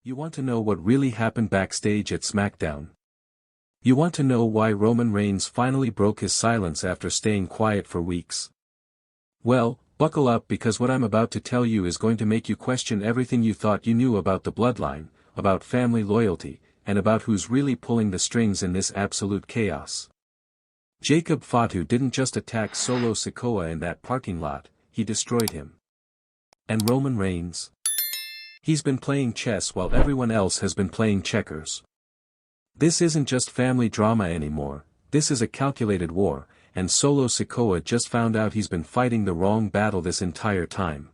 You want to know what really happened backstage at SmackDown? You want to know why Roman Reigns finally broke his silence after staying quiet for weeks? Well, buckle up because what I'm about to tell you is going to make you question everything you thought you knew about the bloodline, about family loyalty, and about who's really pulling the strings in this absolute chaos. Jacob Fatu didn't just attack Solo Sikoa in that parking lot, he destroyed him. And Roman Reigns? He's been playing chess while everyone else has been playing checkers. This isn't just family drama anymore, this is a calculated war, and Solo Sikoa just found out he's been fighting the wrong battle this entire time.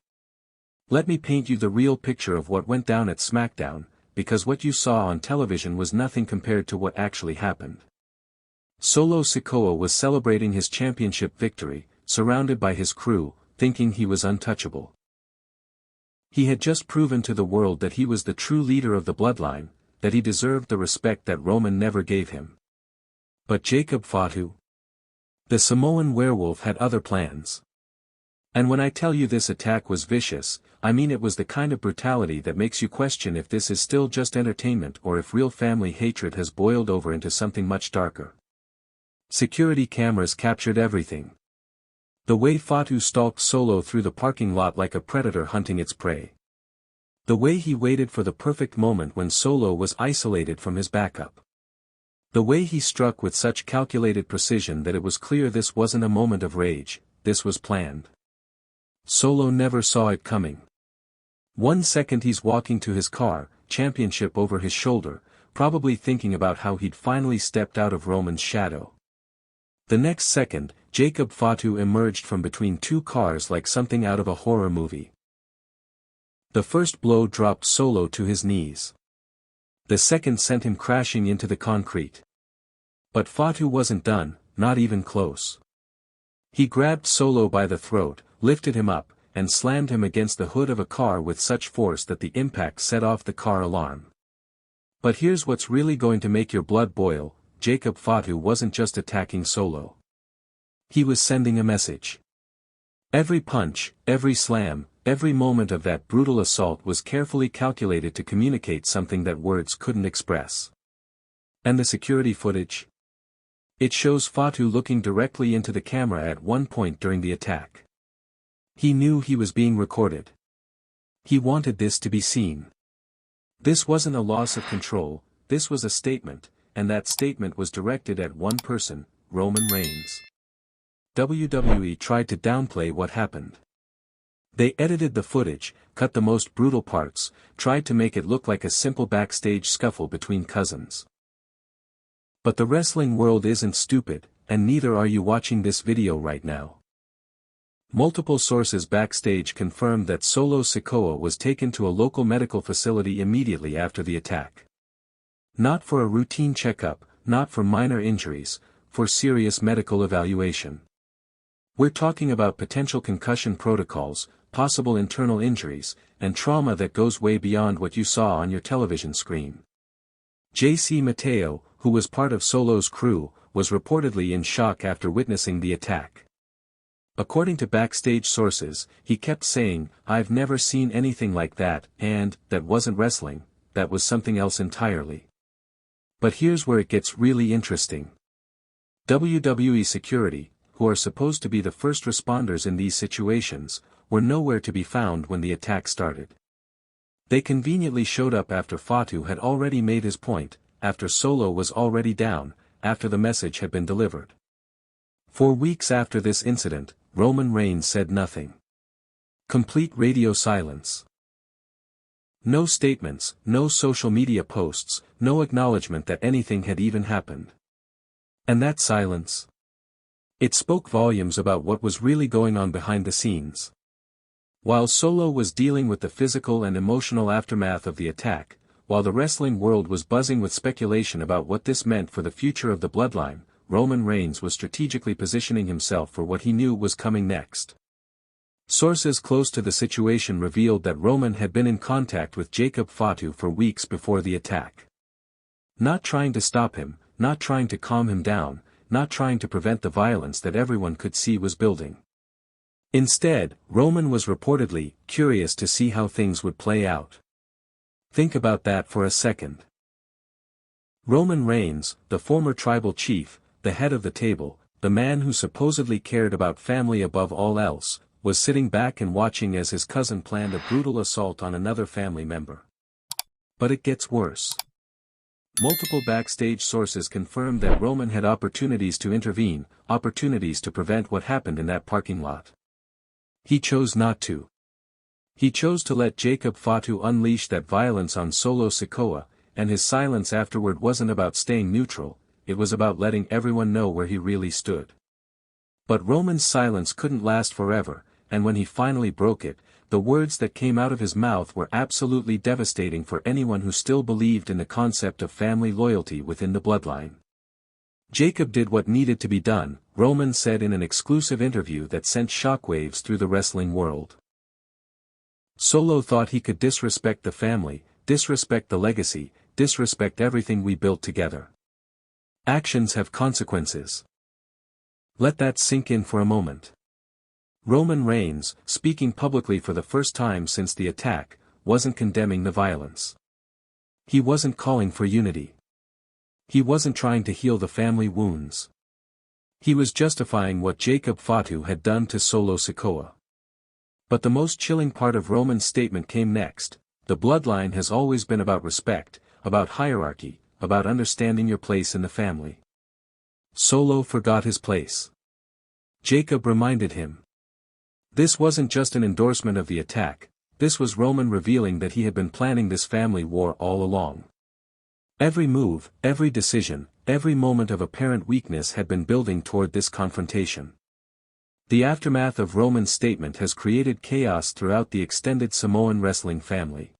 Let me paint you the real picture of what went down at SmackDown, because what you saw on television was nothing compared to what actually happened. Solo Sikoa was celebrating his championship victory, surrounded by his crew, thinking he was untouchable. He had just proven to the world that he was the true leader of the bloodline, that he deserved the respect that Roman never gave him. But Jacob Fatu? The Samoan werewolf had other plans. And when I tell you this attack was vicious, I mean it was the kind of brutality that makes you question if this is still just entertainment or if real family hatred has boiled over into something much darker. Security cameras captured everything. The way Fatu stalked Solo through the parking lot like a predator hunting its prey. The way he waited for the perfect moment when Solo was isolated from his backup. The way he struck with such calculated precision that it was clear this wasn't a moment of rage, this was planned. Solo never saw it coming. 1 second he's walking to his car, championship over his shoulder, probably thinking about how he'd finally stepped out of Roman's shadow. The next second, Jacob Fatu emerged from between two cars like something out of a horror movie. The first blow dropped Solo to his knees. The second sent him crashing into the concrete. But Fatu wasn't done, not even close. He grabbed Solo by the throat, lifted him up, and slammed him against the hood of a car with such force that the impact set off the car alarm. But here's what's really going to make your blood boil, Jacob Fatu wasn't just attacking Solo. He was sending a message. Every punch, every slam, every moment of that brutal assault was carefully calculated to communicate something that words couldn't express. And the security footage? It shows Fatu looking directly into the camera at one point during the attack. He knew he was being recorded. He wanted this to be seen. This wasn't a loss of control, this was a statement, and that statement was directed at one person, Roman Reigns. WWE tried to downplay what happened. They edited the footage, cut the most brutal parts, tried to make it look like a simple backstage scuffle between cousins. But the wrestling world isn't stupid, and neither are you watching this video right now. Multiple sources backstage confirmed that Solo Sikoa was taken to a local medical facility immediately after the attack. Not for a routine checkup, not for minor injuries, for serious medical evaluation. We're talking about potential concussion protocols, possible internal injuries, and trauma that goes way beyond what you saw on your television screen. J.C. Mateo, who was part of Solo's crew, was reportedly in shock after witnessing the attack. According to backstage sources, he kept saying, "I've never seen anything like that," and, "That wasn't wrestling, that was something else entirely." But here's where it gets really interesting. WWE security, who are supposed to be the first responders in these situations, were nowhere to be found when the attack started. They conveniently showed up after Fatu had already made his point, after Solo was already down, after the message had been delivered. For weeks after this incident, Roman Reigns said nothing. Complete radio silence. No statements, no social media posts, no acknowledgement that anything had even happened. And that silence? It spoke volumes about what was really going on behind the scenes. While Solo was dealing with the physical and emotional aftermath of the attack, while the wrestling world was buzzing with speculation about what this meant for the future of the bloodline, Roman Reigns was strategically positioning himself for what he knew was coming next. Sources close to the situation revealed that Roman had been in contact with Jacob Fatu for weeks before the attack. Not trying to stop him, not trying to calm him down, not trying to prevent the violence that everyone could see was building. Instead, Roman was reportedly curious to see how things would play out. Think about that for a second. Roman Reigns, the former tribal chief, the head of the table, the man who supposedly cared about family above all else, was sitting back and watching as his cousin planned a brutal assault on another family member. But it gets worse. Multiple backstage sources confirmed that Roman had opportunities to intervene, opportunities to prevent what happened in that parking lot. He chose not to. He chose to let Jacob Fatu unleash that violence on Solo Sikoa, and his silence afterward wasn't about staying neutral, it was about letting everyone know where he really stood. But Roman's silence couldn't last forever, and when he finally broke it, the words that came out of his mouth were absolutely devastating for anyone who still believed in the concept of family loyalty within the bloodline. Jacob did what needed to be done, Roman said in an exclusive interview that sent shockwaves through the wrestling world. Solo thought he could disrespect the family, disrespect the legacy, disrespect everything we built together. Actions have consequences. Let that sink in for a moment. Roman Reigns, speaking publicly for the first time since the attack, wasn't condemning the violence. He wasn't calling for unity. He wasn't trying to heal the family wounds. He was justifying what Jacob Fatu had done to Solo Sikoa. But the most chilling part of Roman's statement came next. The bloodline has always been about respect, about hierarchy, about understanding your place in the family. Solo forgot his place. Jacob reminded him. This wasn't just an endorsement of the attack, this was Roman revealing that he had been planning this family war all along. Every move, every decision, every moment of apparent weakness had been building toward this confrontation. The aftermath of Roman's statement has created chaos throughout the extended Samoan wrestling family.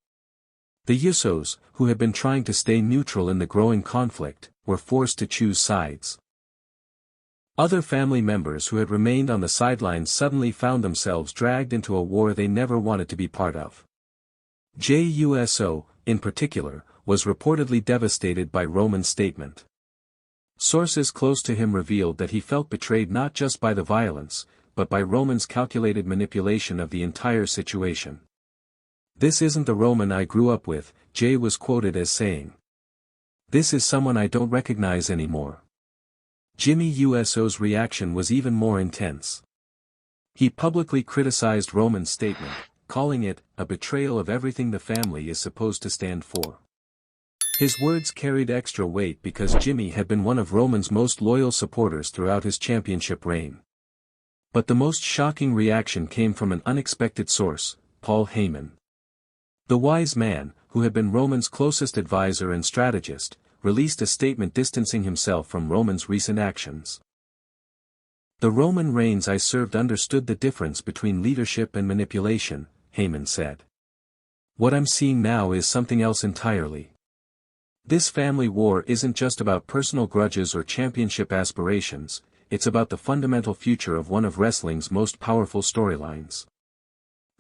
The Usos, who had been trying to stay neutral in the growing conflict, were forced to choose sides. Other family members who had remained on the sidelines suddenly found themselves dragged into a war they never wanted to be part of. Jey Uso, in particular, was reportedly devastated by Roman's statement. Sources close to him revealed that he felt betrayed not just by the violence, but by Roman's calculated manipulation of the entire situation. "This isn't the Roman I grew up with," Jey was quoted as saying. "This is someone I don't recognize anymore." Jimmy Uso's reaction was even more intense. He publicly criticized Roman's statement, calling it a betrayal of everything the family is supposed to stand for. His words carried extra weight because Jimmy had been one of Roman's most loyal supporters throughout his championship reign. But the most shocking reaction came from an unexpected source, Paul Heyman. The wise man, who had been Roman's closest advisor and strategist, released a statement distancing himself from Roman's recent actions. "The Roman Reigns I served understood the difference between leadership and manipulation," Heyman said. "What I'm seeing now is something else entirely. This family war isn't just about personal grudges or championship aspirations, it's about the fundamental future of one of wrestling's most powerful storylines."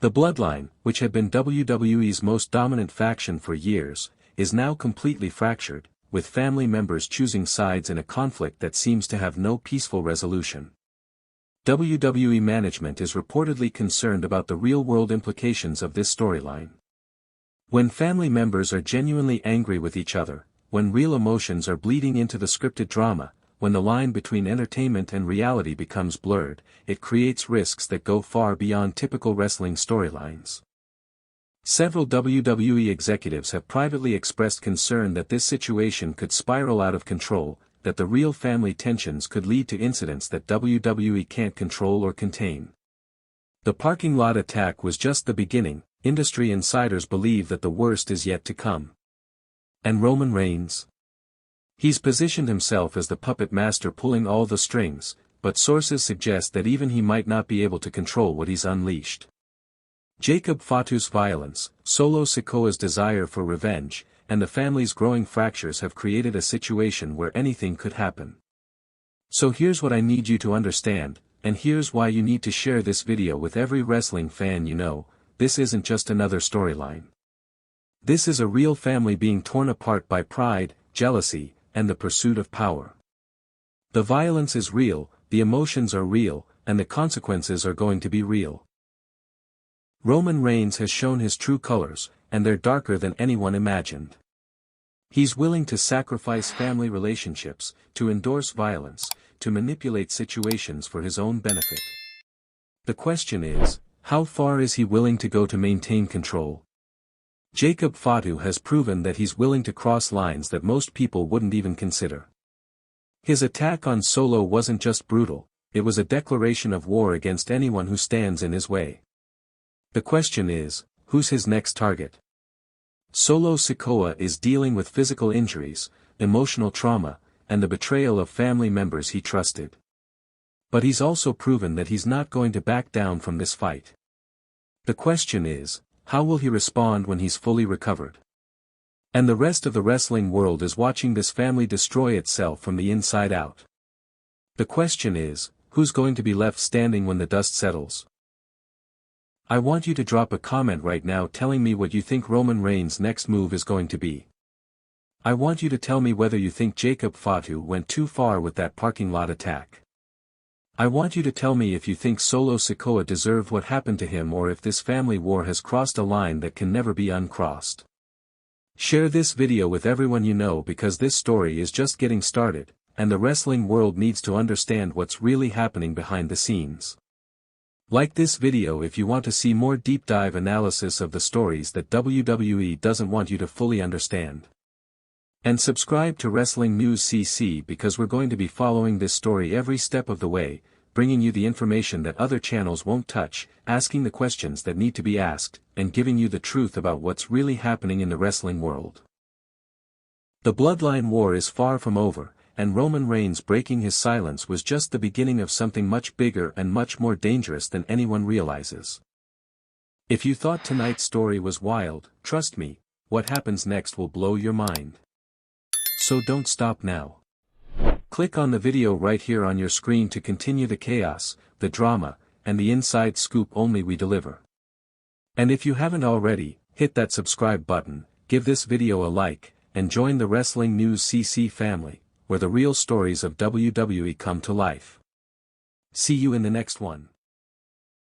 The Bloodline, which had been WWE's most dominant faction for years, is now completely fractured, with family members choosing sides in a conflict that seems to have no peaceful resolution. WWE management is reportedly concerned about the real-world implications of this storyline. When family members are genuinely angry with each other, when real emotions are bleeding into the scripted drama, when the line between entertainment and reality becomes blurred, it creates risks that go far beyond typical wrestling storylines. Several WWE executives have privately expressed concern that this situation could spiral out of control, that the real family tensions could lead to incidents that WWE can't control or contain. The parking lot attack was just the beginning. Industry insiders believe that the worst is yet to come. And Roman Reigns? He's positioned himself as the puppet master pulling all the strings, but sources suggest that even he might not be able to control what he's unleashed. Jacob Fatu's violence, Solo Sikoa's desire for revenge, and the family's growing fractures have created a situation where anything could happen. So here's what I need you to understand, and here's why you need to share this video with every wrestling fan you know. This isn't just another storyline. This is a real family being torn apart by pride, jealousy, and the pursuit of power. The violence is real, the emotions are real, and the consequences are going to be real. Roman Reigns has shown his true colors, and they're darker than anyone imagined. He's willing to sacrifice family relationships, to endorse violence, to manipulate situations for his own benefit. The question is, how far is he willing to go to maintain control? Jacob Fatu has proven that he's willing to cross lines that most people wouldn't even consider. His attack on Solo wasn't just brutal, it was a declaration of war against anyone who stands in his way. The question is, who's his next target? Solo Sikoa is dealing with physical injuries, emotional trauma, and the betrayal of family members he trusted. But he's also proven that he's not going to back down from this fight. The question is, how will he respond when he's fully recovered? And the rest of the wrestling world is watching this family destroy itself from the inside out. The question is, who's going to be left standing when the dust settles? I want you to drop a comment right now telling me what you think Roman Reigns' next move is going to be. I want you to tell me whether you think Jacob Fatu went too far with that parking lot attack. I want you to tell me if you think Solo Sikoa deserved what happened to him or if this family war has crossed a line that can never be uncrossed. Share this video with everyone you know because this story is just getting started, and the wrestling world needs to understand what's really happening behind the scenes. Like this video if you want to see more deep dive analysis of the stories that WWE doesn't want you to fully understand. And subscribe to Wrestling News CC because we're going to be following this story every step of the way, bringing you the information that other channels won't touch, asking the questions that need to be asked, and giving you the truth about what's really happening in the wrestling world. The Bloodline War is far from over, and Roman Reigns breaking his silence was just the beginning of something much bigger and much more dangerous than anyone realizes. If you thought tonight's story was wild, trust me, what happens next will blow your mind. So don't stop now. Click on the video right here on your screen to continue the chaos, the drama, and the inside scoop only we deliver. And if you haven't already, hit that subscribe button, give this video a like, and join the Wrestling News CC family, where the real stories of WWE come to life. See you in the next one.